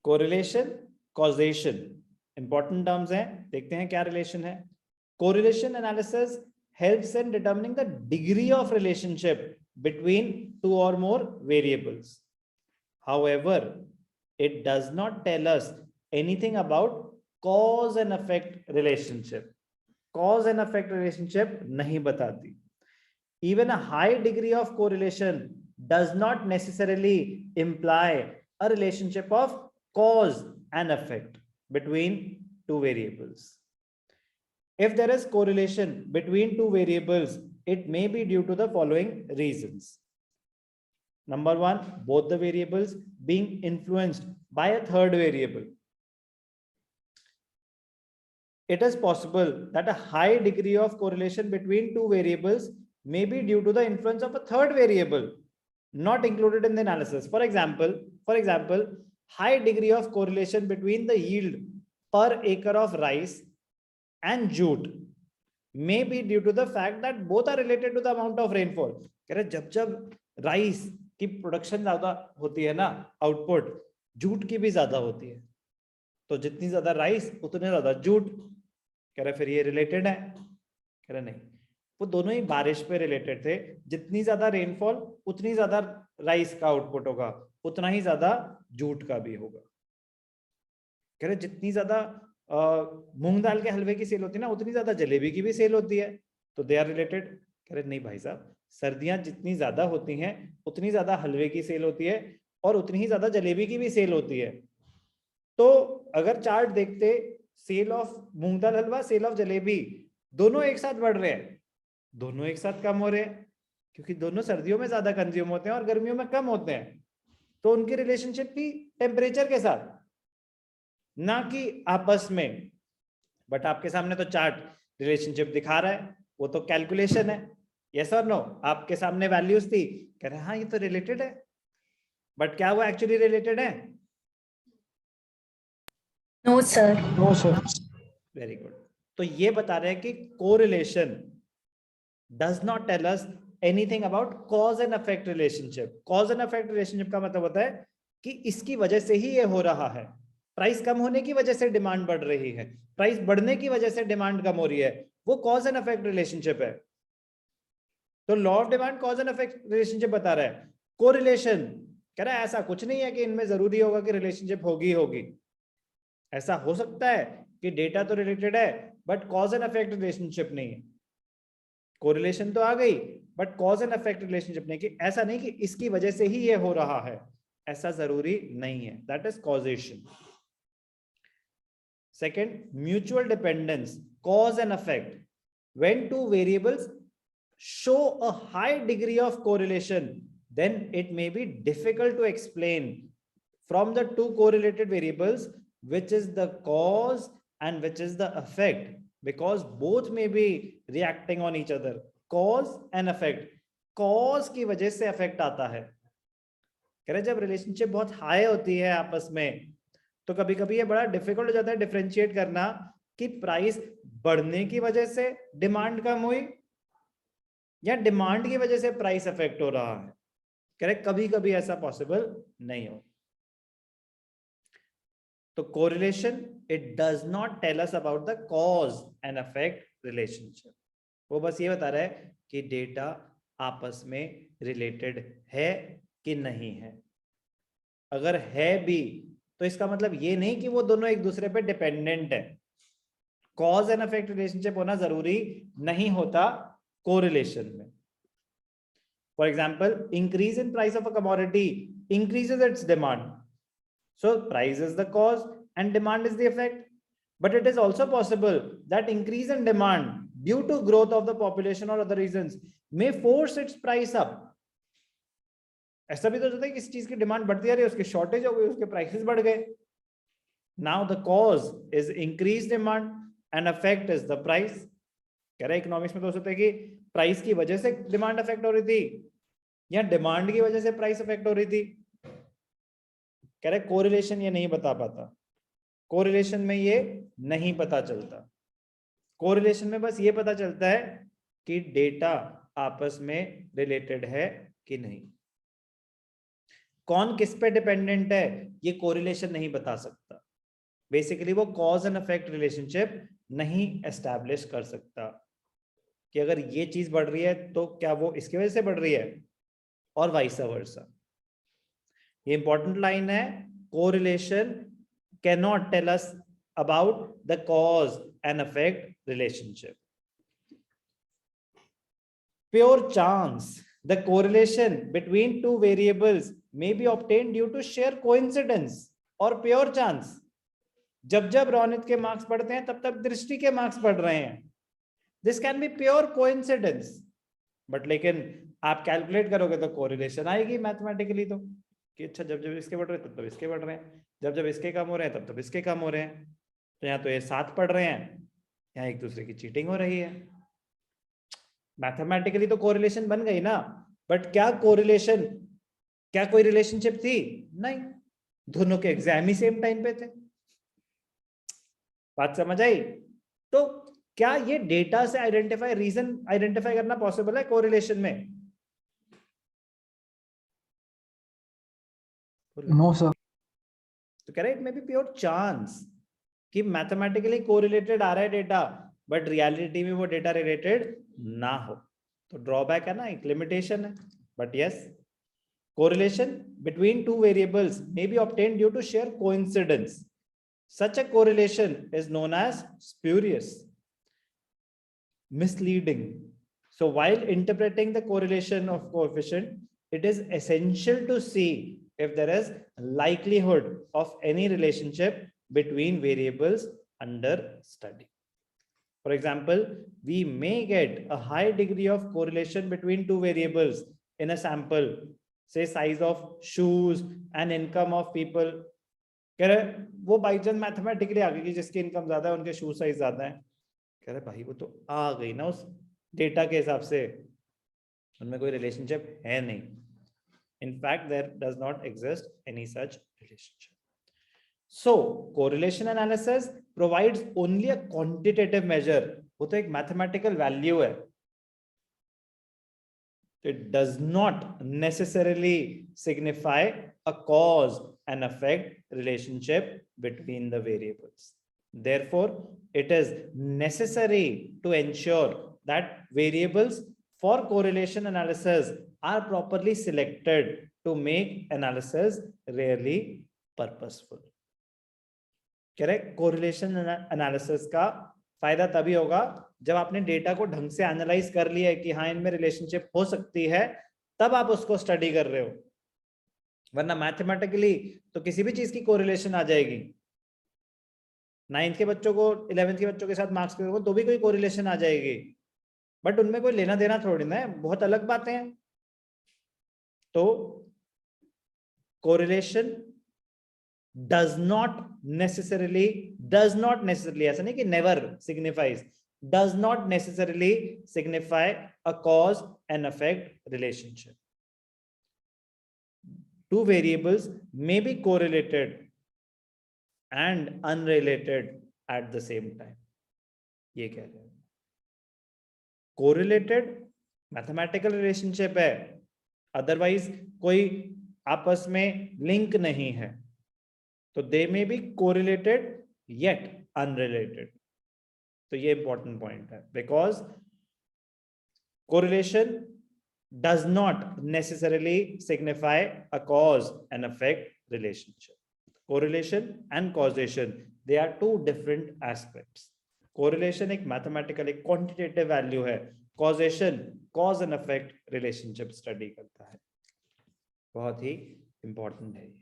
Correlation, causation important terms हैं, देखते हैं क्या रिलेशन है। Correlation analysis helps in determining the degree of relationship between two or more variables. However, it does not tell us anything about cause and effect relationship. Cause and effect relationship नहीं बताती. Even a high degree of correlation does not necessarily imply a relationship of cause and effect between two variables. If there is correlation between two variables, it may be due to the following reasons. Number one, both the variables being influenced by a third variable. It is possible that a high degree of correlation between two variables may be due to the influence of a third variable not included in the analysis. For example, high degree of correlation between the yield per acre of rice and jute may be due to the fact that both are related to the amount of rainfall. कह रहे जब rice की production ज्यादा होती है ना, output jute की भी ज्यादा होती है, तो जितनी ज्यादा राइस उतने ज्यादा जूट। कह रहे फिर ये रिलेटेड है? कह रहे नहीं, वो दोनों ही बारिश पे रिलेटेड थे। जितनी ज्यादा रेनफॉल उतनी ज्यादा राइस का आउटपुट होगा, उतना ही ज्यादा जूट का भी होगा। कह रहे जितनी ज्यादा मूंग दाल के हलवे की सेल होती है ना, उतनी ज्यादा जलेबी की भी सेल होती है, तो दे आर रिलेटेड। कह रहे नहीं भाई साहब, सर्दियां जितनी ज्यादा होती हैं उतनी ज्यादा हलवे की सेल होती है और उतनी ही ज्यादा जलेबी की भी सेल होती है। तो अगर चार्ट देखते, सेल ऑफ मूंग दाल हलवा, सेल ऑफ जलेबी, दोनों एक साथ बढ़ रहे हैं, दोनों एक साथ कम हो रहे हैं, क्योंकि दोनों सर्दियों में ज्यादा कंज्यूम होते हैं और गर्मियों में कम होते हैं। तो उनकी रिलेशनशिप भी टेम्परेचर के साथ, ना कि आपस में। बट आपके सामने तो चार्ट रिलेशनशिप दिखा रहा है, वो तो कैलकुलेशन है। यस और नो? आपके सामने वैल्यूज थी, कह रहे हाँ ये तो रिलेटेड है, बट क्या वो एक्चुअली रिलेटेड है? No sir. No sir. Very good. तो ये बता रहे हैं कि correlation does not tell us anything about cause and effect relationship. Cause and effect relationship का मतलब होता है कि इसकी वजह से ही ये हो रहा है। प्राइस कम होने की वजह से डिमांड बढ़ रही है, प्राइस बढ़ने की वजह से डिमांड कम हो रही है, वो कॉज एंड इफेक्ट रिलेशनशिप है। तो law of demand cause and effect relationship बता रहा है। कोरिलेशन कह रहा है ऐसा कुछ नहीं है कि इनमें जरूरी होगा कि रिलेशनशिप होगी। ऐसा हो सकता है कि डेटा तो रिलेटेड है but cause and effect relationship नहीं है। कोरिलेशन तो आ गई but cause and effect relationship नहीं, कि ऐसा नहीं कि इसकी वजह से ही ये हो रहा है, ऐसा जरूरी नहीं है। That is causation. Second, mutual dependence, cause and effect. When two variables show a high degree of correlation, then it may be difficult to explain from the two correlated variables which is the cause and which is the effect, because both may be reacting on each other. Cause and effect. Cause की वजह से effect आता है। कह रहे जब relationship बहुत high होती है आपस में, तो कभी कभी ये बड़ा डिफिकल्ट हो जाता है डिफरेंशिएट करना कि प्राइस बढ़ने की वजह से डिमांड कम हुई या डिमांड की वजह से प्राइस अफेक्ट हो रहा है। करेक्ट? कभी कभी ऐसा पॉसिबल नहीं हो। तो correlation it does not tell us about the cause and effect relationship. वो बस ये बता रहा है कि डेटा आपस में रिलेटेड है कि नहीं है। अगर है भी तो इसका मतलब ये नहीं कि वो दोनों एक दूसरे पे डिपेंडेंट है। कॉज एंड इफेक्ट रिलेशनशिप होना जरूरी नहीं होता कोरिलेशन में। For example, increase in price of a commodity increases its demand, so price is the cause and demand is the effect. But it is also possible that increase in demand due to growth of the population और other reasons may force its price up. ऐसा भी तो होता है कि किसी चीज की डिमांड बढ़ती जा रही है, उसकी शॉर्टेज हो गई, उसके प्राइसेस बढ़ गए। Now the cause is increase demand and affect is the price. कह रहे इकोनॉमिक्स में तो हो सकता है कि प्राइस की वजह से डिमांड अफेक्ट हो रही थी या डिमांड की वजह से प्राइस अफेक्ट हो रही थी। कह रहे कोरिलेशन ये नहीं बता पाता, कोरिलेशन में ये नहीं पता चलता। कोरिलेशन में बस ये पता चलता है कि डेटा आपस में रिलेटेड है कि नहीं। कौन किस पे डिपेंडेंट है ये कोरिलेशन नहीं बता सकता। बेसिकली वो कॉज एंड इफेक्ट रिलेशनशिप नहीं एस्टैब्लिश कर सकता कि अगर ये चीज बढ़ रही है तो क्या वो इसकी वजह से बढ़ रही है, और वाइस वर्सा। ये इंपॉर्टेंट लाइन है, correlation can not tell us about the cause and effect relationship. Pure chance, the correlation between two variables may be obtained due to sheer coincidence और pure chance। जब जब रोनित के marks पढ़ते हैं तब तब दृष्टि के मार्क्स पढ़ रहे हैं। This can be pure coincidence, but लेकिन आप कैलकुलेट करोगे तो कोरिलेशन आएगी मैथमेटिकली, तो कि अच्छा जब जब इसके बढ़ रहे हैं तब तब इसके बढ़ रहे हैं, जब जब इसके कम हो रहे हैं तब तब इसके कम हो रहे हैं। तो यहाँ तो ये साथ पढ़ रहे हैं, यहाँ एक दूसरे की चीटिंग हो रही है। मैथमेटिकली तो कोरिलेशन बन गई ना, बट क्या कोरिलेशन, क्या कोई रिलेशनशिप थी? नहीं, दोनों के एग्जाम ही सेम टाइम पे थे। बात समझ आई? तो क्या ये डेटा से आइडेंटिफाई, रीजन आइडेंटिफाई करना पॉसिबल है कोरिलेशन में? No sir. तो कह रहे it may be pure chance कि मैथमेटिकली कोरिलेटेड आ रहा है डेटा, बट रियलिटी में वो डेटा रिलेटेड ना हो। तो ड्रॉबैक है ना, एक लिमिटेशन है। But yes, correlation between two variables may be obtained due to sheer coincidence. Such a correlation is known as spurious, misleading. So while interpreting the correlation of coefficient, it is essential to see if there is likelihood of any relationship between variables under study. For example, we may get a high degree of correlation between two variables in a sample, say size of shoes and income of people. कह रहे वो by chance mathematically आ गई कि जिसकी income ज्यादा है उनके शू size ज्यादा है। कह रहे भाई वो तो आ गई ना उस डेटा के हिसाब से, उनमें कोई रिलेशनशिप है नहीं। In fact there does not exist any such relationship. So correlation analysis provides only a quantitative measure. वो तो एक mathematical value है. It does not necessarily signify a cause and effect relationship between the variables. Therefore, it is necessary to ensure that variables for correlation analysis are properly selected to make analysis really purposeful. Correct, correlation analysis का फायदा तभी होगा जब आपने data को ढंग से analyse कर लिया है कि हाँ इनमें रिलेशनशिप हो सकती है, तब आप उसको स्टडी कर रहे हो। वरना मैथमेटिकली तो किसी भी चीज की कोरिलेशन आ जाएगी। 9th के बच्चों को 11th के बच्चों के साथ मार्क्स करोगे तो भी कोई कोरिलेशन आ जाएगी, बट उनमें कोई लेना देना थोड़ी ना है, बहुत अलग बातें हैं। तो कोरिलेशन does not necessarily ऐसा नहीं कि never signifies, does not necessarily signify a cause and effect relationship. Two variables may be correlated and unrelated at the same time. ये कह रहे हैं correlated mathematical relationship है, otherwise कोई आपस में लिंक नहीं है, तो दे में बी कोरिलेटेड येट अनरिलेटेड। तो ये इंपॉर्टेंट पॉइंट है, because correlation does not necessarily signify a cause and effect relationship. Correlation and causation they are two different aspects. Correlation एक मैथमेटिकल, एक क्वांटिटेटिव वैल्यू है, causation cause and effect relationship study करता है। बहुत ही important है ये।